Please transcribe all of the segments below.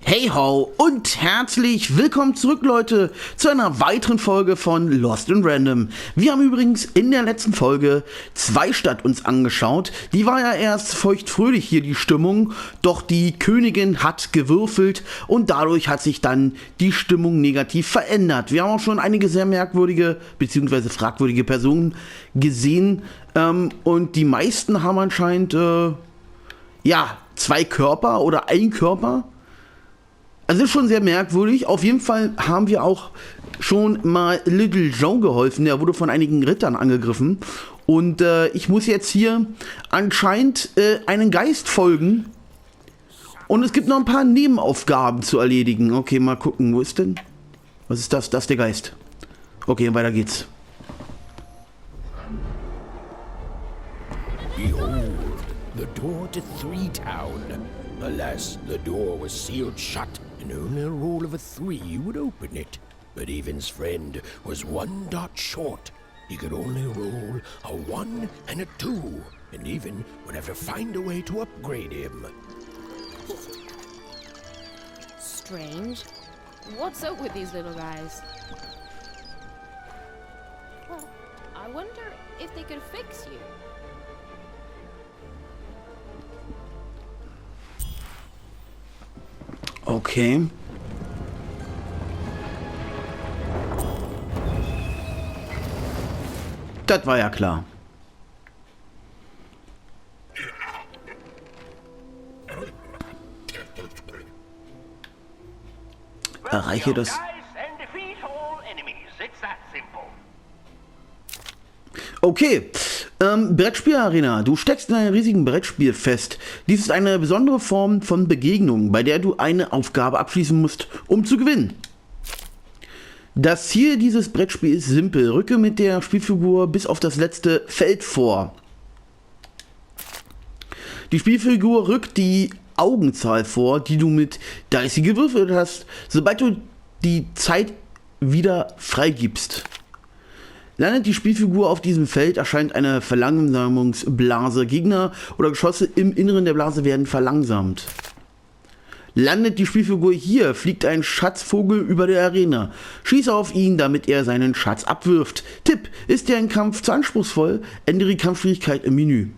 Hey ho und herzlich willkommen zurück, Leute, zu einer weiteren Folge von Lost in Random. Wir haben übrigens in der letzten Folge 2 Stadt uns angeschaut. Die war ja erst feuchtfröhlich hier, die Stimmung, doch die Königin hat gewürfelt und dadurch hat sich dann die Stimmung negativ verändert. Wir haben auch schon einige sehr merkwürdige bzw. fragwürdige Personen gesehen und die meisten haben anscheinend, 2 Körper oder ein Körper. Also ist schon sehr merkwürdig. Auf jeden Fall haben wir auch schon mal Little Joe geholfen. Der wurde von einigen Rittern angegriffen. Und ich muss jetzt hier anscheinend einen Geist folgen. Und es gibt noch ein paar Nebenaufgaben zu erledigen. Okay, mal gucken. Wo ist denn? Was ist das? Das ist der Geist. Okay, weiter geht's. Behold, the door to Three Town. Alas, the door was sealed shut, and only a roll of a 3 would open it. But Evan's friend was 1 dot short. He could only roll a 1 and a 2, and Evan would have to find a way to upgrade him. Strange. What's up with these little guys? Well, I wonder if they could fix you. Okay. Das war ja klar. Erreiche das. Okay. Brettspielarena. Du steckst in einem riesigen Brettspiel fest. Dies ist eine besondere Form von Begegnung, bei der du eine Aufgabe abschließen musst, um zu gewinnen. Das Ziel dieses Brettspiels ist simpel. Rücke mit der Spielfigur bis auf das letzte Feld vor. Die Spielfigur rückt die Augenzahl vor, die du mit Dicey gewürfelt hast, sobald du die Zeit wieder freigibst. Landet die Spielfigur auf diesem Feld, erscheint eine Verlangsamungsblase. Gegner oder Geschosse im Inneren der Blase werden verlangsamt. Landet die Spielfigur hier, fliegt ein Schatzvogel über der Arena. Schieße auf ihn, damit er seinen Schatz abwirft. Tipp: Ist der Kampf zu anspruchsvoll? Ändere die Kampfschwierigkeit im Menü.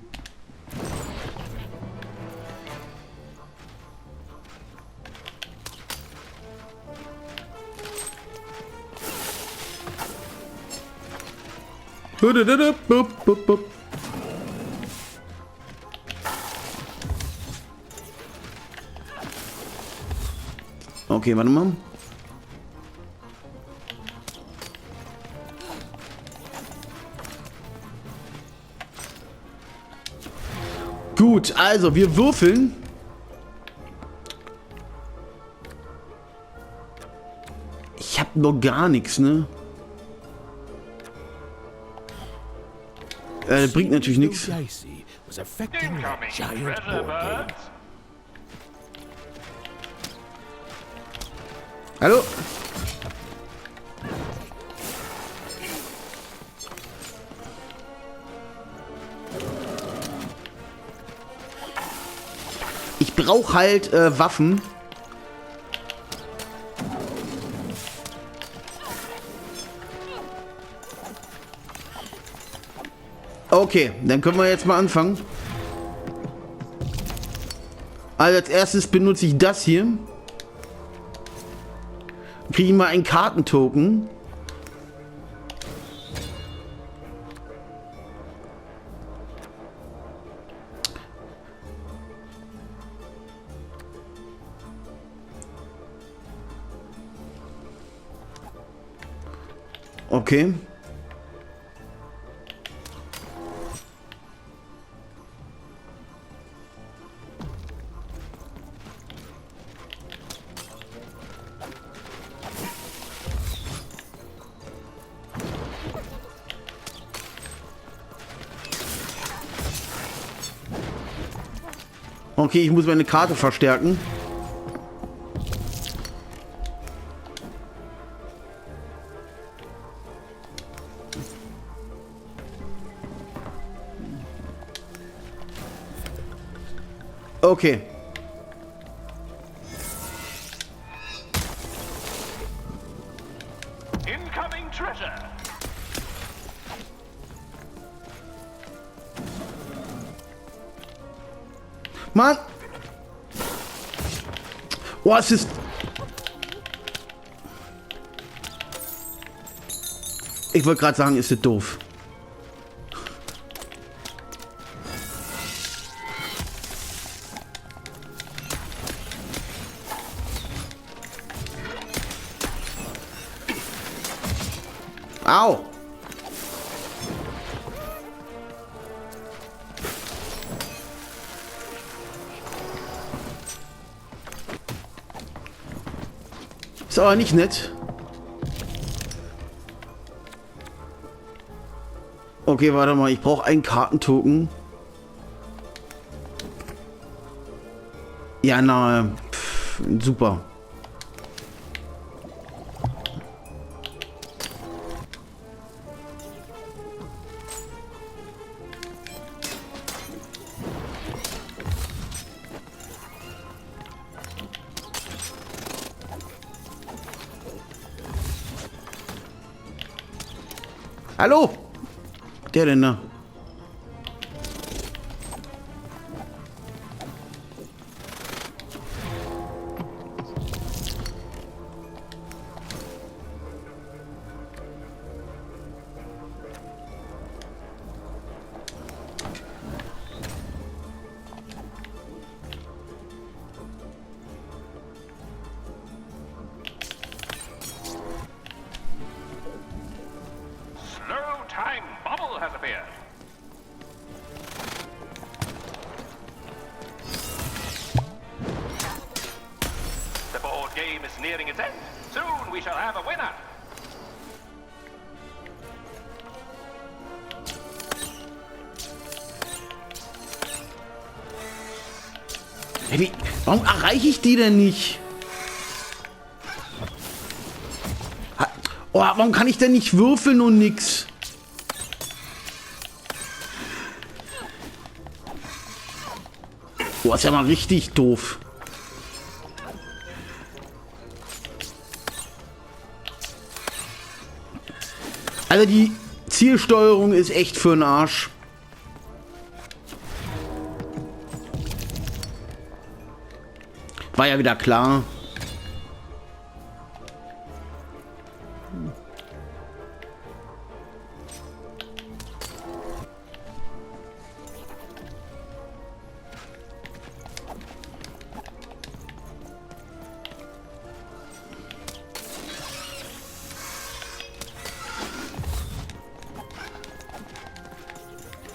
Okay, warte mal. Gut, also wir würfeln. Ich hab noch gar nichts, ne? Bringt natürlich nichts. Hallo? Ich brauche halt Waffen. Okay, dann können wir jetzt mal anfangen. Also als erstes benutze ich das hier. Kriege ich mal einen Kartentoken. Okay. Okay, ich muss meine Karte verstärken. Okay. Mann! Oh, es ist... Ich wollte gerade sagen, ist das doof. Au! Ist aber nicht nett. Okay, warte mal, ich brauche einen Kartentoken. Ja, na, super. Hallo? Der denn da? Nearing its end. Soon we shall have a winner. Hey, warum erreiche ich die denn nicht? Oh, warum kann ich denn nicht würfeln und nix? Oh, ist ja mal richtig doof. Also die Zielsteuerung ist echt für den Arsch. War ja wieder klar.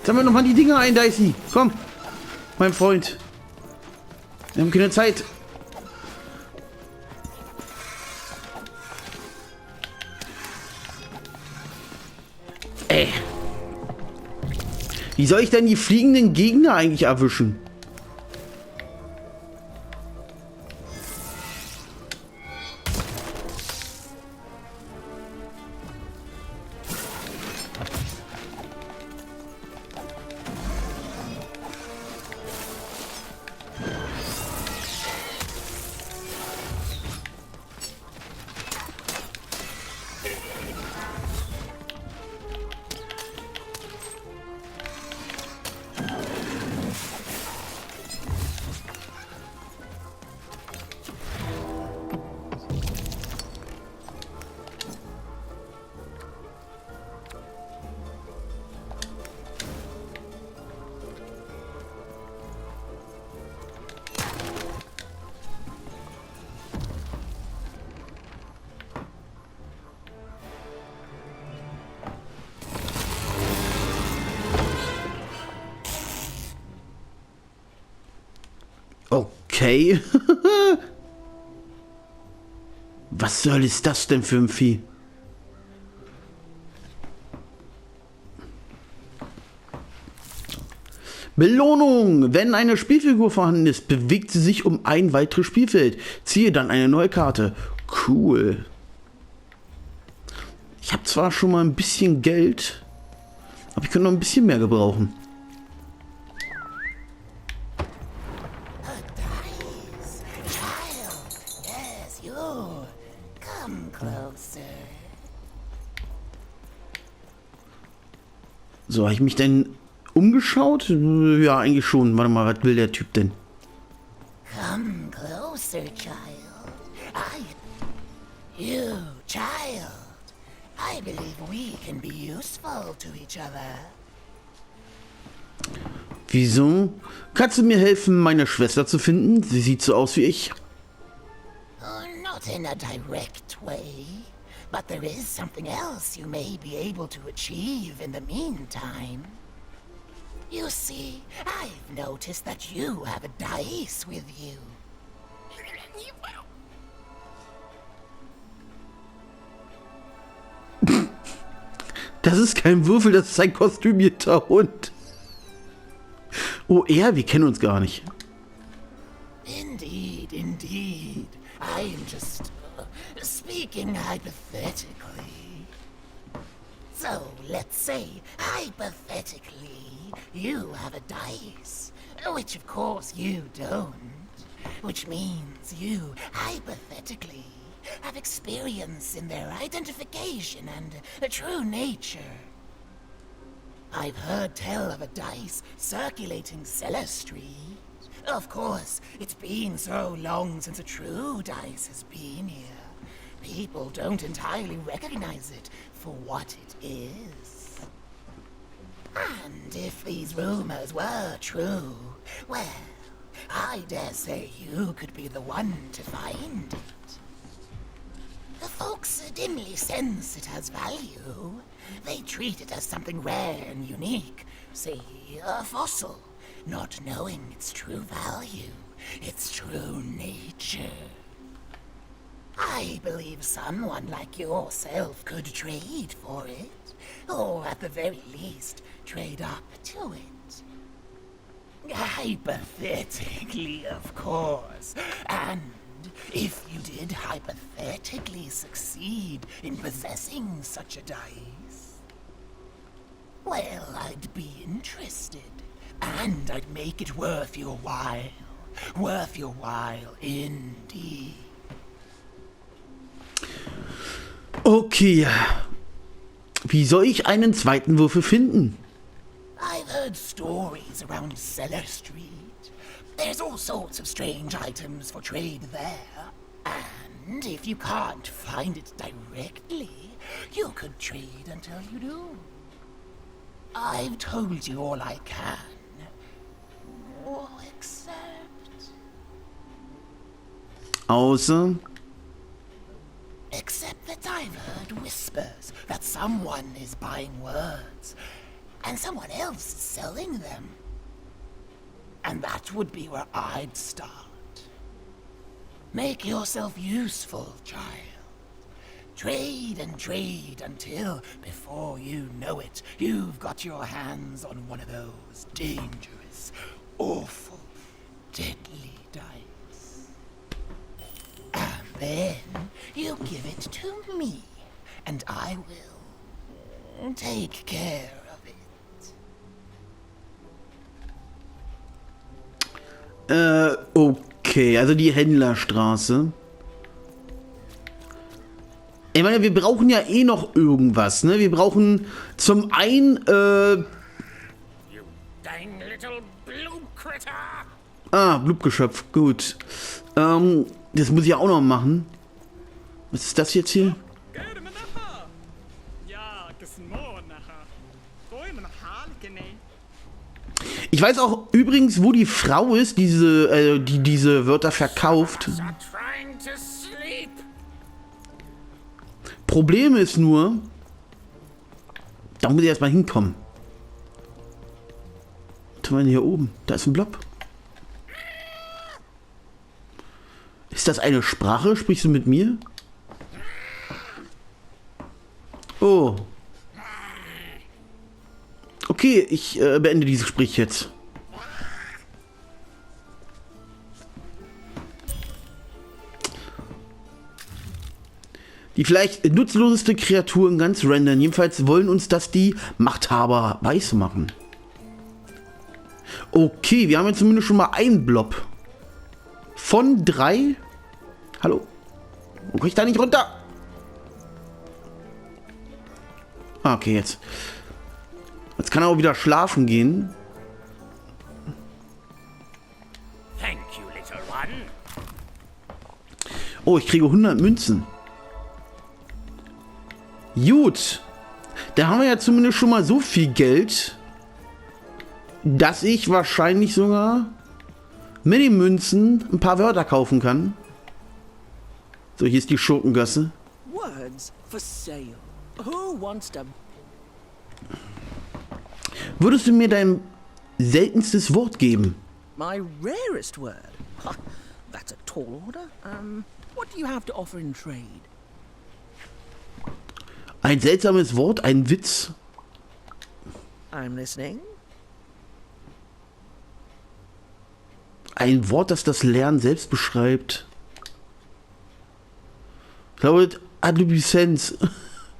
Sammeln wir nochmal die Dinger ein, Dicey. Komm, mein Freund. Wir haben keine Zeit. Ey. Wie soll ich denn die fliegenden Gegner eigentlich erwischen? Okay. Was soll ist das denn für ein Vieh? Belohnung! Wenn eine Spielfigur vorhanden ist, bewegt sie sich um ein weiteres Spielfeld. Ziehe dann eine neue Karte. Cool. Ich habe zwar schon mal ein bisschen Geld, aber ich könnte noch ein bisschen mehr gebrauchen. So, habe ich mich denn umgeschaut? Ja, eigentlich schon. Warte mal, was will der Typ denn? answer, child. You, child. I believe we can be useful to each other. Wieso? Kannst du mir helfen, meine Schwester zu finden? Sie sieht so aus wie ich. Not in a direct way, but there is something else you may be able to achieve in the meantime. You see, I've noticed that you have a dice with you. Das ist kein Würfel, das ist ein kostümierter Hund. Oh, wir kennen uns gar nicht. Indeed, indeed. I am just speaking hypothetically. So, let's say, hypothetically, you have a dice, which of course you don't, which means you, hypothetically, have experience in their identification and true nature. I've heard tell of a dice circulating Cellar Street. Of course, it's been so long since a true dice has been here. People don't entirely recognize it for what it is. And if these rumors were true, well, I dare say you could be the one to find it. The folks dimly sense it has value. They treat it as something rare and unique, say a fossil, not knowing its true value, its true nature. I believe someone like yourself could trade for it, or at the very least, trade up to it. Hypothetically, of course, and if you did hypothetically succeed in possessing such a dice, well, I'd be interested. And I'd make it worth your while. Worth your while, indeed. Okay. Wie soll ich einen zweiten Würfel finden? I've heard stories around Cellar Street. There's all sorts of strange items for trade there. And if you can't find it directly, you could trade until you do. I've told you all I can. Except that I've heard whispers that someone is buying words, and someone else is selling them. And that would be where I'd start. Make yourself useful, child. Trade and trade until, before you know it, you've got your hands on one of those dangerous, awful, deadly dice. And then you give it to me, and I will take care of it. Okay, also die Händlerstraße. Ich meine, wir brauchen ja eh noch irgendwas, ne? Wir brauchen zum einen, Blubgeschöpf, gut. Das muss ich ja auch noch machen. Was ist das jetzt hier? Ich weiß auch übrigens, wo die Frau ist, die diese Wörter verkauft. Problem ist nur, da muss ich erstmal hinkommen. Was haben wir denn hier oben? Da ist ein Blob. Ist das eine Sprache? Sprichst du mit mir? Oh. Okay, ich beende dieses Gespräch jetzt. Die vielleicht nutzloseste Kreatur in ganz random. Jedenfalls wollen uns das die Machthaber weiß machen. Okay, wir haben jetzt zumindest schon mal einen Blob. Von 3. Hallo? Wo krieg ich da nicht runter? Okay, jetzt. Jetzt kann er auch wieder schlafen gehen. Thank you, little one. Oh, ich kriege 100 Münzen. Gut. Da haben wir ja zumindest schon mal so viel Geld, dass ich wahrscheinlich sogar mit den Münzen ein paar Wörter kaufen kann. So, hier ist die Schurkengasse. Words for sale. Who wants to... Würdest du mir dein seltenstes Wort geben? My rarest word? Ha, that's a tall order. What do you have to offer in trade? Ein seltsames Wort, ein Witz. I'm listening. Ein Wort, das das Lernen selbst beschreibt. Ich glaube, Adoleszenz.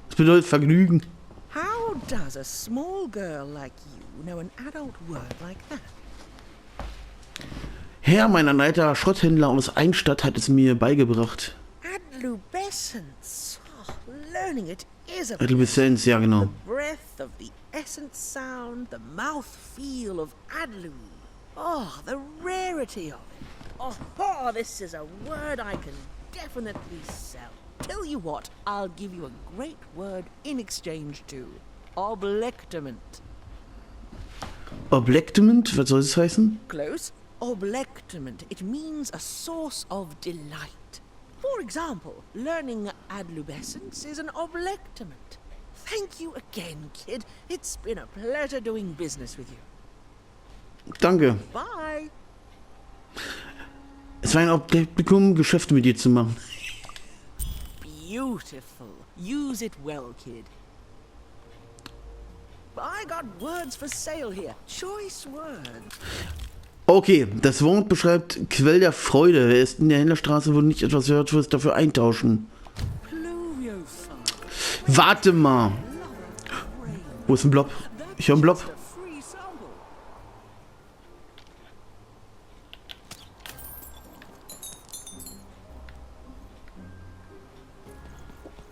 Das bedeutet Vergnügen. How does a small girl like you know an adult word like that? Herr, mein alter Schrotthändler aus Einstadt hat es mir beigebracht. Adolescence. Oh, learning it is a Adoleszenz, ja genau. the breath of the essence sound, the mouth feel of adlu. Oh, the rarity of it. Oh, this is a word I can definitely sell. Tell you what, I'll give you a great word in exchange too. Oblectament. Oblectament, was soll das heißen? Close. Oblectament. It means a source of delight. For example, learning adolescence is an oblectament. Thank you again, kid. It's been a pleasure doing business with you. Danke. Bye. Es war ein Obligum, Geschäfte mit dir zu machen. Beautiful. Use it well, kid. I got words for sale here. Choice words. Okay, das Wort beschreibt Quell der Freude. Wer ist in der Händlerstraße, wo du nicht etwas hört, wirst dafür eintauschen. Pluviophile. Warte mal. Wo ist ein Blob? Ich höre einen Blob. Free sample.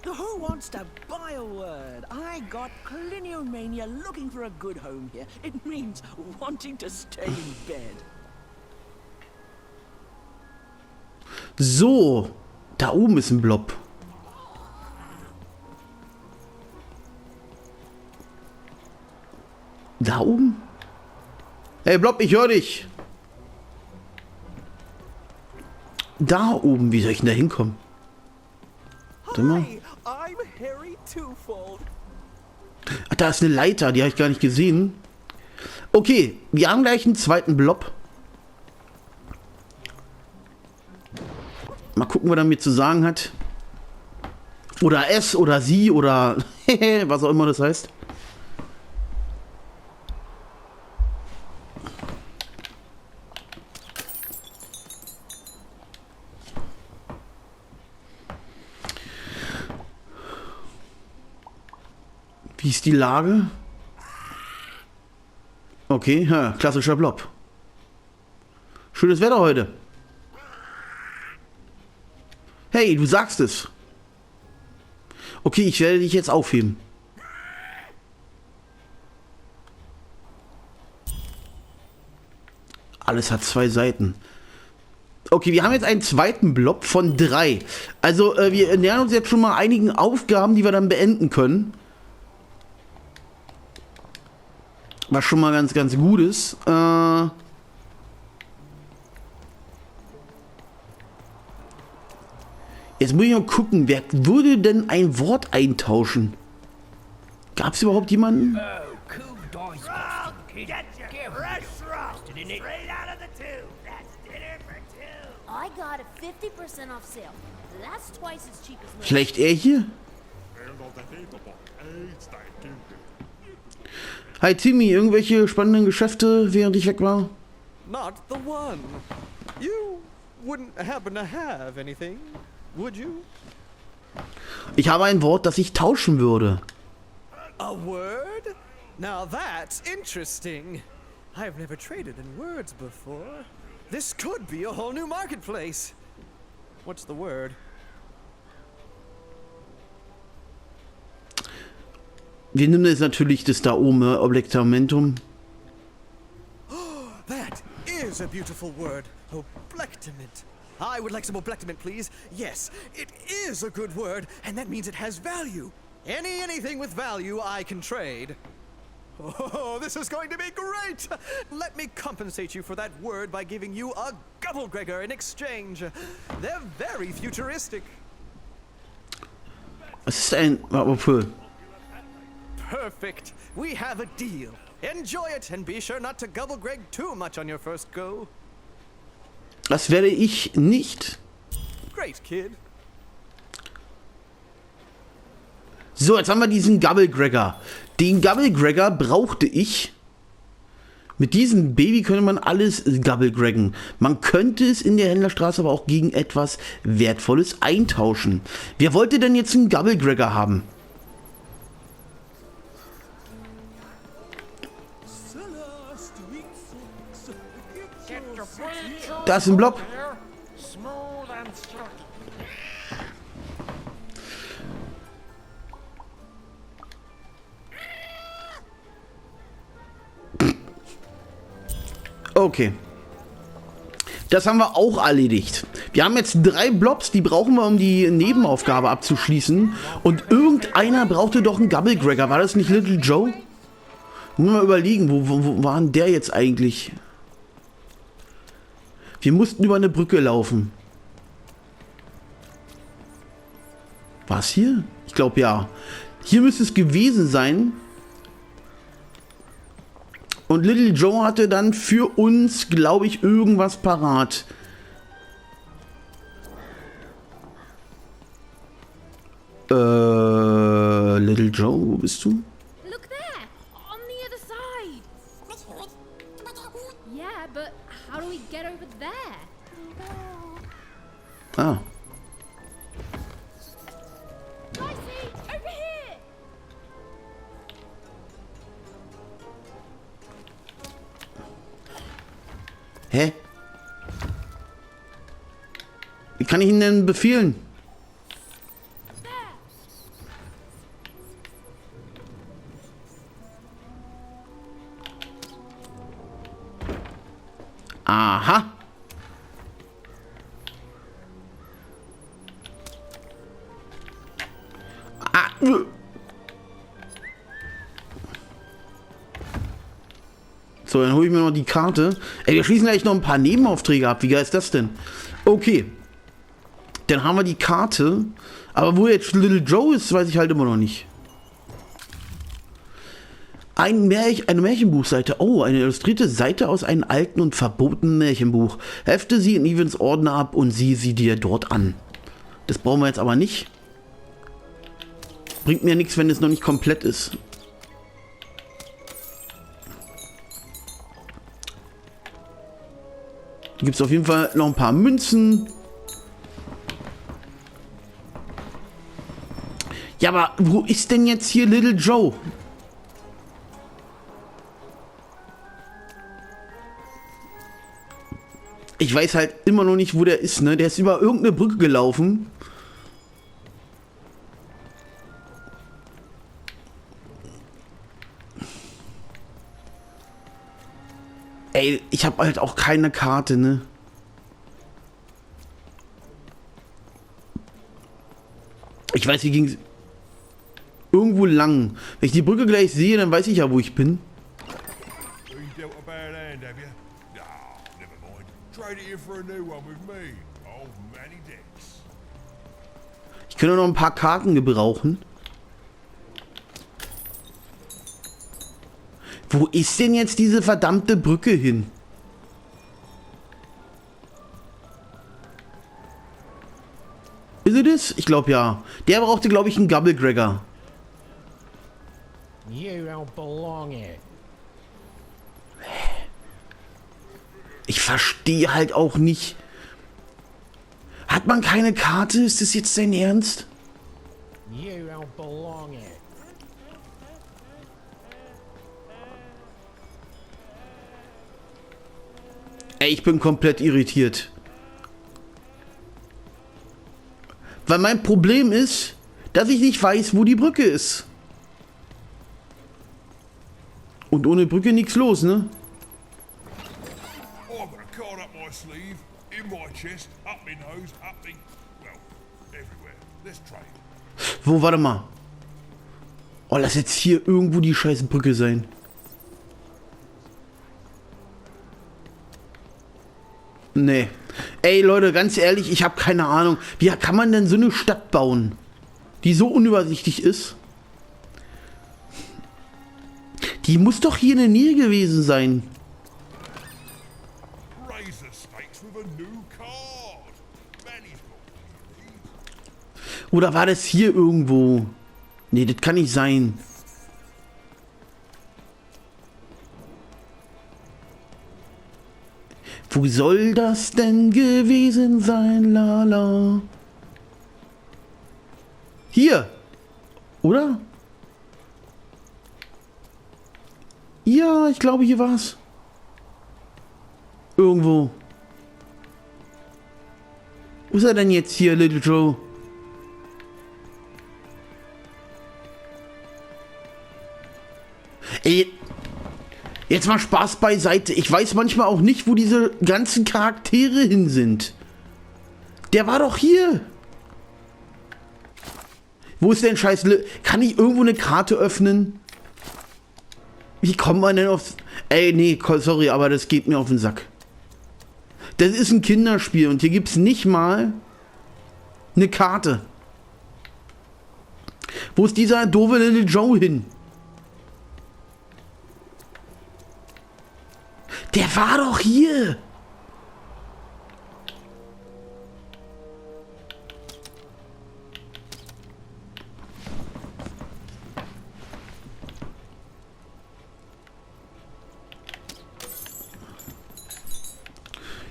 Who wants to buy a word? I got cliniomania looking for a good home here. It means wanting to stay in bed. So, da oben ist ein Blob. Da oben? Hey Blob, ich höre dich. Da oben, wie soll ich denn da hinkommen? Warte mal. Hi, I'm Harry Twofold. Ach, da ist eine Leiter, die habe ich gar nicht gesehen. Okay, wir haben gleich einen zweiten Blob. Mal gucken, was er mir zu sagen hat. Oder es oder sie oder was auch immer das heißt. Wie ist die Lage? Okay, ja, klassischer Blob. Schönes Wetter heute. Hey, du sagst es. Okay, ich werde dich jetzt aufheben. Alles hat 2 Seiten. Okay, wir haben jetzt einen zweiten Blob von 3. Also, wir nähern uns jetzt schon mal einigen Aufgaben, die wir dann beenden können. Was schon mal ganz, ganz gut ist. Jetzt muss ich mal gucken, wer würde denn ein Wort eintauschen? Gab es überhaupt jemanden? I got a 50% off sale. That's twice as cheap as most. Vielleicht er hier? Hi Timmy, irgendwelche spannenden Geschäfte, während ich weg war? Not the one. You wouldn't happen to have anything, would you? Ich habe ein Wort, das ich tauschen würde. A word? Now that's interesting. I've never traded in words before. This could be a whole new marketplace. What's the word? Wir nehmen jetzt natürlich das da oben, Oblectamentum. That is a beautiful word. Oblectament. I would like some oblectament, please. Yes, it is a good word, and that means it has value. Anything with value I can trade. Oh, this is going to be great! Let me compensate you for that word by giving you a Gubblegregor in exchange. They're very futuristic. Was ist ein Würfel? Perfect. We have a deal. Enjoy it and be sure not to Gubblegreg too much on your first go. Das werde ich nicht. Great, kid. So, jetzt haben wir diesen Gubblegregor. Den Gubblegregor brauchte ich. Mit diesem Baby könnte man alles Gubblegreggen. Man könnte es in der Händlerstraße aber auch gegen etwas Wertvolles eintauschen. Wer wollte denn jetzt einen Gubblegregor haben? Da ist ein Blob. Okay. Das haben wir auch erledigt. Wir haben jetzt 3 Blobs, die brauchen wir, um die Nebenaufgabe abzuschließen. Und irgendeiner brauchte doch einen Gubblegregor. War das nicht Little Joe? Muss mal überlegen, wo war denn der jetzt eigentlich? Wir mussten über eine Brücke laufen. War es hier? Ich glaube ja. Hier müsste es gewesen sein. Und Little Joe hatte dann für uns, glaube ich, irgendwas parat. Little Joe, wo bist du? Look there, on the other side. Yeah, but how do we get over there? Ah. Dicey, over here. Hä? Wie kann ich ihn denn befehlen? Aha. So, dann hole ich mir noch die Karte. Ey, wir schließen gleich noch ein paar Nebenaufträge ab. Wie geil ist das denn? Okay. Dann haben wir die Karte. Aber wo jetzt Little Joe ist, weiß ich halt immer noch nicht. Eine Märchenbuchseite. Oh, eine illustrierte Seite aus einem alten und verbotenen Märchenbuch. Hefte sie in Evans Ordner ab und sieh sie dir dort an. Das brauchen wir jetzt aber nicht. Bringt mir nichts, wenn es noch nicht komplett ist. Hier gibt es auf jeden Fall noch ein paar Münzen. Ja, aber wo ist denn jetzt hier Little Joe? Ich weiß halt immer noch nicht, wo der ist, ne? Der ist über irgendeine Brücke gelaufen. Ey, ich habe halt auch keine Karte, ne? Ich weiß, hier ging es irgendwo lang. Wenn ich die Brücke gleich sehe, dann weiß ich ja, wo ich bin. Ich könnte noch ein paar Karten gebrauchen. Wo ist denn jetzt diese verdammte Brücke hin? Ist es das? Ich glaube ja. Der brauchte, glaube ich, einen Gubblegregor. You don't belong here. Ich verstehe halt auch nicht. Hat man keine Karte? Ist das jetzt dein Ernst? You don't belong here. Ey, ich bin komplett irritiert. Weil mein Problem ist, dass ich nicht weiß, wo die Brücke ist. Und ohne Brücke nichts los, ne? In my chest, up my nose, up me... Well, everywhere. Let's trade. Wo, warte mal. Oh, lass jetzt hier irgendwo die scheiß Brücke sein. Nee. Ey, Leute, ganz ehrlich, ich habe keine Ahnung. Wie kann man denn so eine Stadt bauen, die so unübersichtlich ist? Die muss doch hier in der Nähe gewesen sein. Razor stakes with a new card. Manny's got... Oder war das hier irgendwo? Nee, das kann nicht sein. Wo soll das denn gewesen sein, lala? Hier! Oder? Ja, ich glaube, hier war's. Irgendwo. Wo ist er denn jetzt hier, Little Joe? Ey, jetzt mal Spaß beiseite. Ich weiß manchmal auch nicht, wo diese ganzen Charaktere hin sind. Der war doch hier. Wo ist denn scheiß... Kann ich irgendwo eine Karte öffnen? Wie kommt man denn auf... Ey, nee, sorry, aber das geht mir auf den Sack. Das ist ein Kinderspiel und hier gibt es nicht mal eine Karte. Wo ist dieser doofe Little Joe hin? Der war doch hier.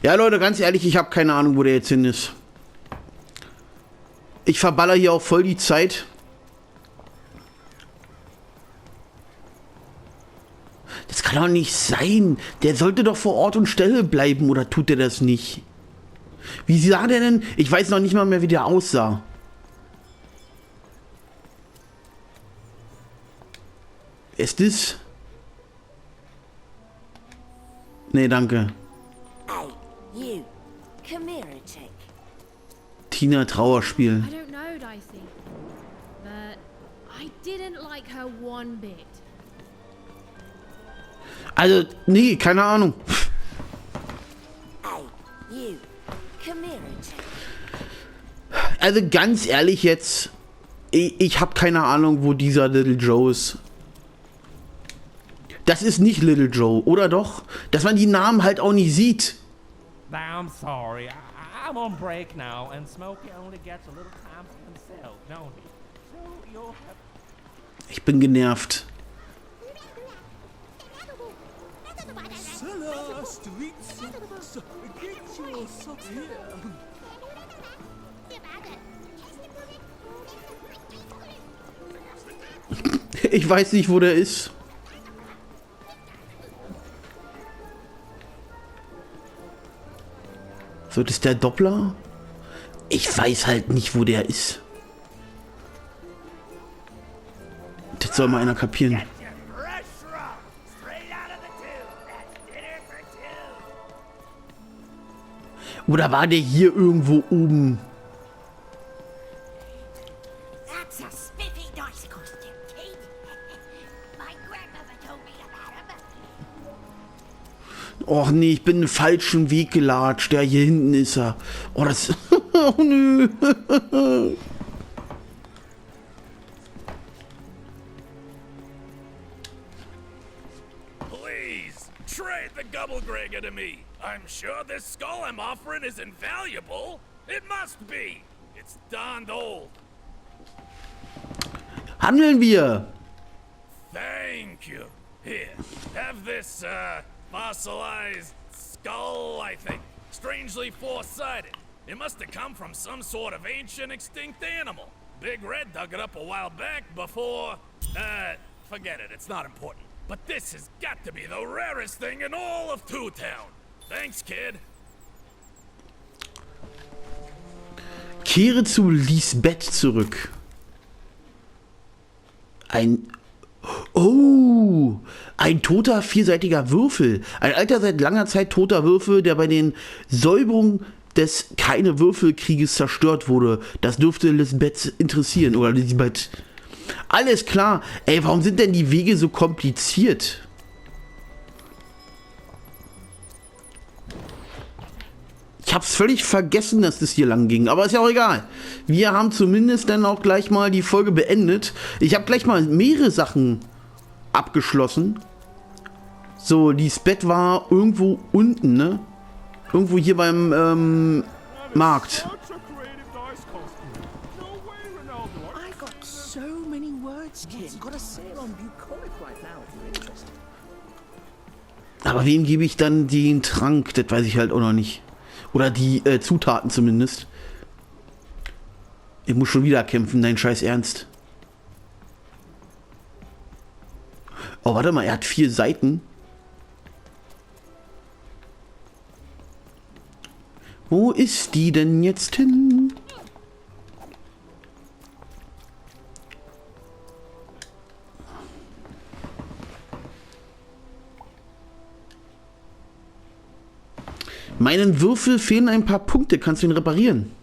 Ja, Leute, ganz ehrlich, ich habe keine Ahnung, wo der jetzt hin ist. Ich verballer hier auch voll die Zeit. Das kann doch nicht sein. Der sollte doch vor Ort und Stelle bleiben, oder tut der das nicht? Wie sah der denn? Ich weiß noch nicht mal mehr, wie der aussah. Ist das? Nee, danke. You, come here and check. Tina Trauerspiel. I don't know, Dicey. But I didn't like her one bit. Also, nee, keine Ahnung. Hey, you, come here and check. Also ganz ehrlich jetzt, ich habe keine Ahnung, wo dieser Little Joe ist. Das ist nicht Little Joe, oder doch? Dass man die Namen halt auch nicht sieht. I'm sorry. I'm on break now, and Smokey only gets a little time for himself, don't he? So you'll have... Ich bin genervt. Ich weiß nicht, wo der ist. So, das ist der Doppler? Ich weiß halt nicht, wo der ist. Das soll mal einer kapieren. Oder war der hier irgendwo oben? That's a spiffy dice costume, kid. My grandmother told me about him. Och nee, ich bin den falschen Weg gelatscht. Der hier hinten ist er. Oh, das... Oh nö. Please, trade the Gubblegregger to me. I'm sure this skull I'm offering is invaluable. It must be. It's darned old. Handeln wir. Thank you. Here, have this, fossilized skull, I think. Strangely four-sided. It must have come from some sort of ancient extinct animal. Big Red dug it up a while back before... forget it, it's not important. But this has got to be the rarest thing in all of Two Town. Thanks, kid. Kehre zu Lisbeth zurück. Oh! Oh, ein toter, vierseitiger Würfel. Ein alter, seit langer Zeit toter Würfel, der bei den Säuberungen des Keine-Würfel-Krieges zerstört wurde. Das dürfte Lisbeth interessieren. Oder Lisbeth. Alles klar. Ey, warum sind denn die Wege so kompliziert? Ich hab's völlig vergessen, dass das hier lang ging, aber ist ja auch egal. Wir haben zumindest dann auch gleich mal die Folge beendet. Ich habe gleich mal mehrere Sachen abgeschlossen. So, Lisbeth war irgendwo unten, ne? Irgendwo hier beim Markt. I've got so many words, kid. Got a sale on bucolic right now if you're interested. Aber wem gebe ich dann den Trank? Das weiß ich halt auch noch nicht. Oder die Zutaten zumindest. Ich muss schon wieder kämpfen, dein Scheiß Ernst. Oh, warte mal, er hat 4 Seiten. Wo ist die denn jetzt hin? Meinen Würfel fehlen ein paar Punkte. Kannst du ihn reparieren?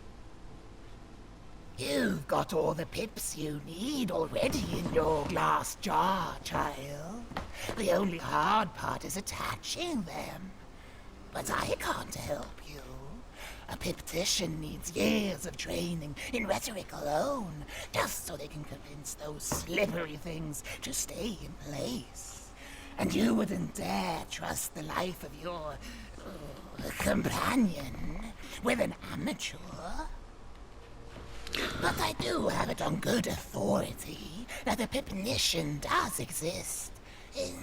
You've got all the pips you need already in your glass jar, child. The only hard part is attaching them. But I can't help you. A piptician needs years of training in rhetoric alone, just so they can convince those slippery things to stay in place. And you wouldn't dare trust the life of your companion with an amateur. But I do have it on good authority that the pipnician does exist in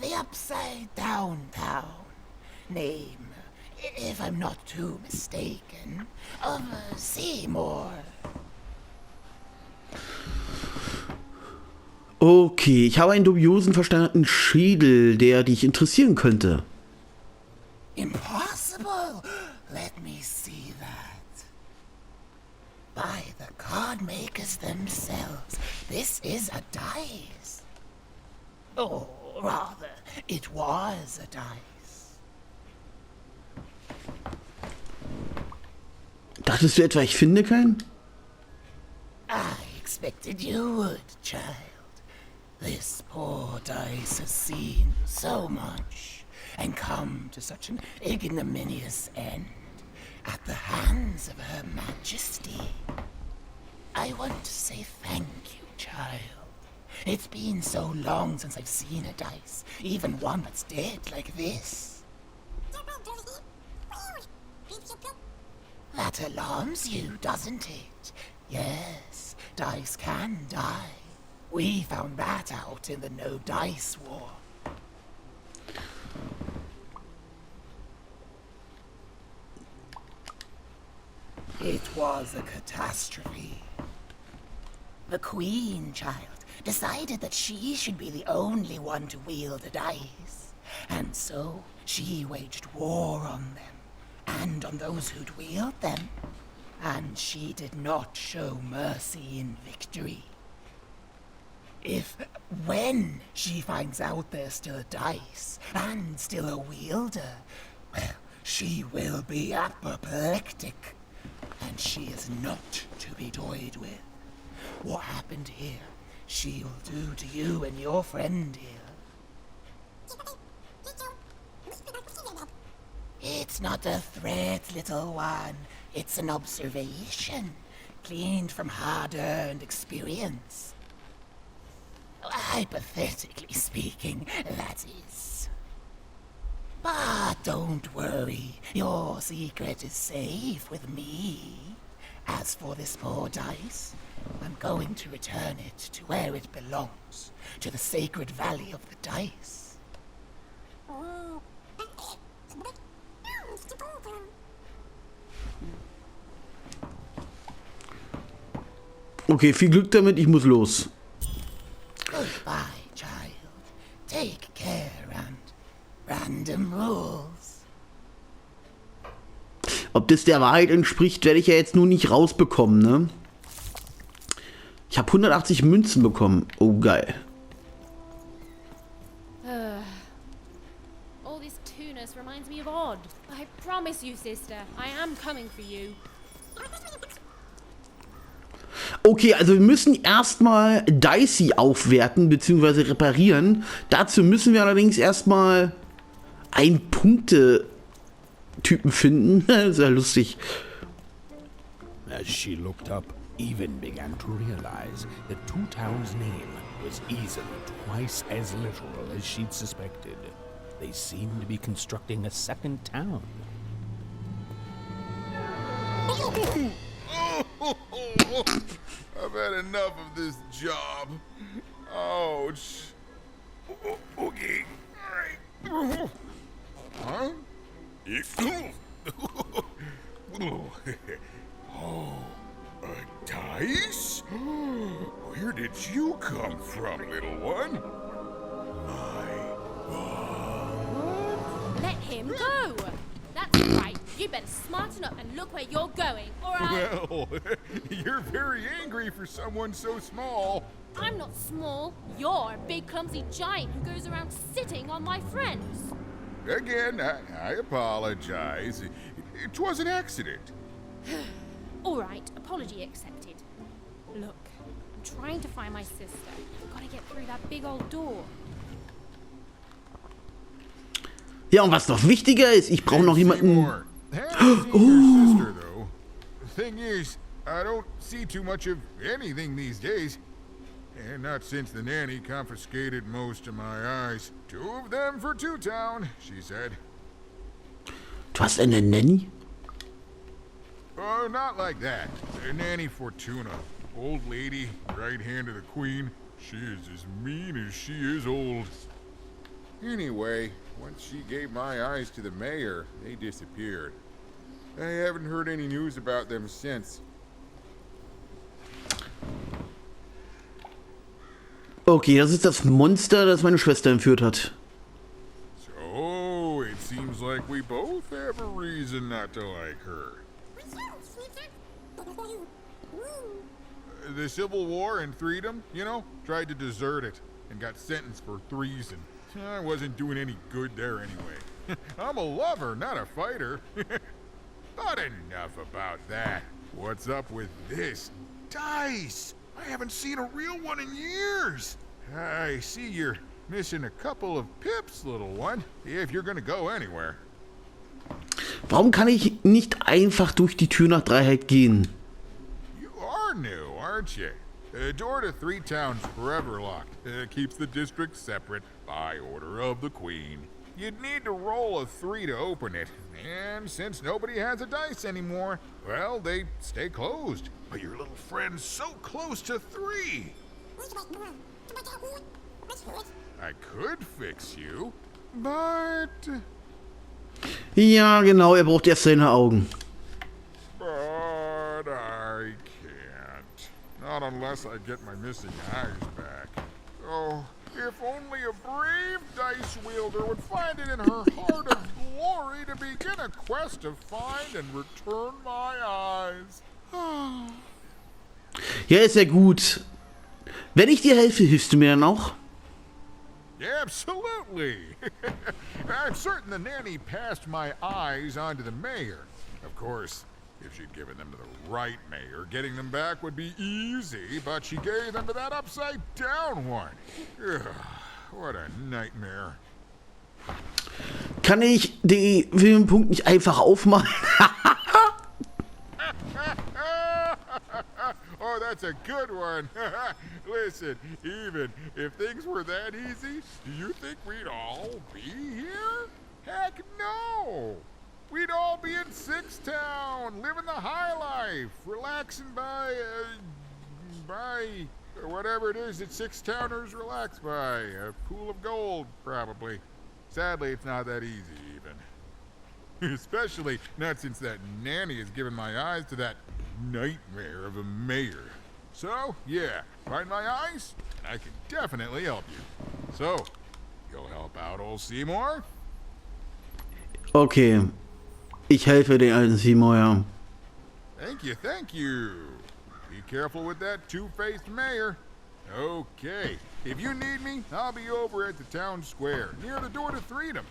the upside down town. Name, if I'm not too mistaken, of Seymour. Okay, ich habe einen dubiosen versteinerten Schädel, der dich interessieren könnte. Impossible! Let me see that. By the card makers themselves, this is a dice. Or rather, it was a dice. Dachtest du etwa, ich finde keinen? I expected you would, child. This poor dice has seen so much and come to such an ignominious end at the hands of Her Majesty. I want to say thank you, child. It's been so long since I've seen a dice, even one that's dead like this. That alarms you, doesn't it? Yes, dice can die. We found that out in the No Dice War. It was a catastrophe. The Queen, child, decided that she should be the only one to wield a dice. And so she waged war on them, and on those who'd wield them. And she did not show mercy in victory. When she finds out there's still a dice, and still a wielder, well, she will be apoplectic. And she is not to be toyed with. What happened here, she'll do to you and your friend here. It's not a threat, little one. It's an observation, gleaned from hard-earned experience. Hypothetically speaking, that is. But don't worry, your secret is safe with me. As for this poor dice, I'm going to return it to where it belongs, to the sacred valley of the dice. Okay, viel Glück damit, ich muss los. Goodbye, child. Take care and random rules. Ob das der Wahrheit entspricht, werde ich ja jetzt nur nicht rausbekommen, ne? Ich habe 180 Münzen bekommen. Oh, geil. darkness reminds me of Odd. I promise you, sister, I am coming for you. Okay, also wir müssen erstmal Dicey aufwerten bzw. reparieren. Dazu müssen wir allerdings erstmal einen Punkte-Typen finden. Sehr lustig. As she looked up, Even began to realize that Two Town's name was easily twice as literal as she'd suspected. They seemed to be constructing a second town. I've had enough of this job. Ouch. Okay. All right. Huh? Oh, dice? Where did you come from, little one? Let him go! That's right. You better smarten up and look where you're going, or I... Well, you're very angry for someone so small. I'm not small. You're a big clumsy giant who goes around sitting on my friends. Again, I apologize. It was an accident. All right, apology accepted. Look, I'm trying to find my sister. I've got to get through that big old door. Ja, und was noch wichtiger ist, ich brauche noch jemanden... Sister, though. Thing is, I don't see too much of anything these days. And not since the nanny confiscated most of my eyes. 2 of them for Two Town, she said. Du hast eine Nanny? Oh, not like that. Nanny Fortuna. Old lady, right hand of the queen. She is as mean as she is old. Anyway, once she gave my eyes to the mayor, they disappeared. I haven't heard any news about them since. Okay, das ist das Monster, das meine Schwester entführt hat. So, it seems like we both have a reason not to like her. The Civil War and freedom, you know, tried to desert it and got sentenced for treason. I wasn't doing any good there anyway. I'm a lover, not a fighter. But enough about that. What's up with this? Dice! I haven't seen a real one in years. I see you're missing a couple of pips, little one, if you're gonna go anywhere. Warum kann ich nicht einfach durch die Tür nach Dreiheit gehen? You are new, aren't you? Door to Three Town's forever locked. Keeps the district separate by order of the Queen. You'd need to roll a 3 to open it, and since nobody has a dice anymore, well, they stay closed. But your little friend's so close to 3. I could fix you, but... Ja, genau, braucht erst seine Augen. But I can't. Not unless I get my missing eyes back. Oh, if only a brave dice wielder would find it in her heart of glory to begin a quest to find and return my eyes. Ja, ist ja gut. Wenn ich dir helfe, hilfst du mir dann auch? Absolutely. I'm certain the nanny passed my eyes on to the mayor. Of course, if she'd given them to the right mayor, getting them back would be easy, but she gave them to that upside-down one. Ugh, what a nightmare. Kann ich den Filmpunkt nicht einfach aufmachen? Oh, that's a good one. Listen, even if things were that easy, do you think we'd all be here? Heck no! We'd all be in Six Town, living the high life, relaxing by whatever it is that Six Towners relax by. A pool of gold, probably. Sadly, it's not that easy, even. Especially not since that nanny has given my eyes to that nightmare of a mayor. So, yeah, find my eyes, and I can definitely help you. So, you'll help out old Seymour? Okay. Ich helfe den alten Seymour, ja. Thank you, thank you. Be careful with that two-faced mayor. Okay, if you need me, I'll be over at the town square, near the door to freedom.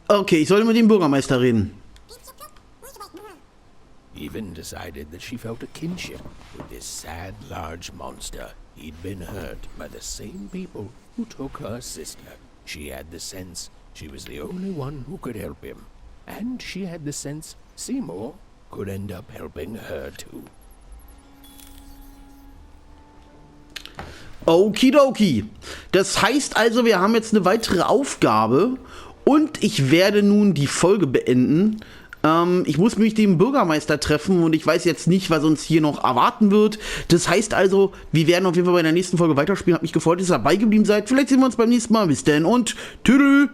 Okay, ich sollte mit dem Bürgermeister reden. Even decided that she felt a kinship with this sad, large monster. He'd been hurt by the same people who took her sister. She had the sense she was the only one who could help him. And she had the sense Seymour could end up helping her too. Okidoki. Das heißt also, wir haben jetzt eine weitere Aufgabe und ich werde nun die Folge beenden. Ich muss mich mit dem Bürgermeister treffen und ich weiß jetzt nicht, was uns hier noch erwarten wird. Das heißt also, wir werden auf jeden Fall bei der nächsten Folge weiterspielen. Hat mich gefreut, dass ihr dabei geblieben seid. Vielleicht sehen wir uns beim nächsten Mal. Bis dann und tschüss.